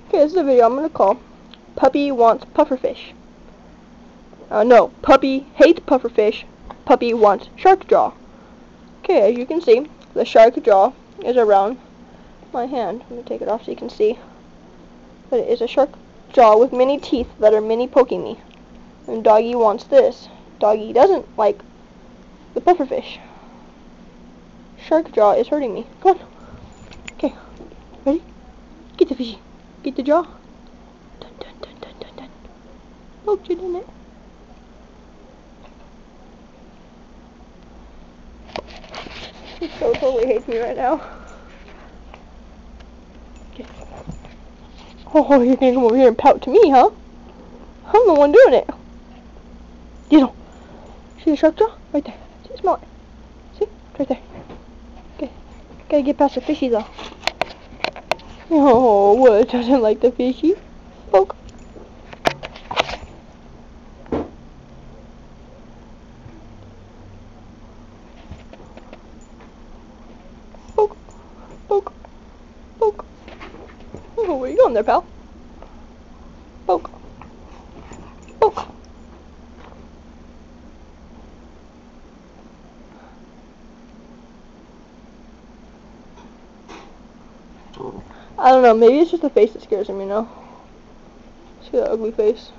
Okay, this is a video I'm gonna call Puppy Wants Pufferfish. No, puppy hates pufferfish. Puppy wants shark jaw. Okay, as you can see, the shark jaw is around my hand. Let me take it off so you can see. But it is a shark jaw with many teeth that are mini poking me. And Doggy wants this. Doggy doesn't like the pufferfish. Shark jaw is hurting me. Come on. Okay, ready? Get the fishy. Get the jaw. Dun dun dun dun dun dun. Poked it in it. He so totally hates me right now. Okay. Oh, you're gonna come over here and pout to me, huh? I'm the one doing it. Dezzle. See the shark jaw? Right there. See, smell it. See? It's right there. Okay. Gotta get past the fishy though. Oh, what? Doesn't like the fishy? Poke. Poke. Poke. Poke. Oh, where you going there, pal? Poke. Poke. I don't know, maybe it's just the face that scares him, you know? See that ugly face?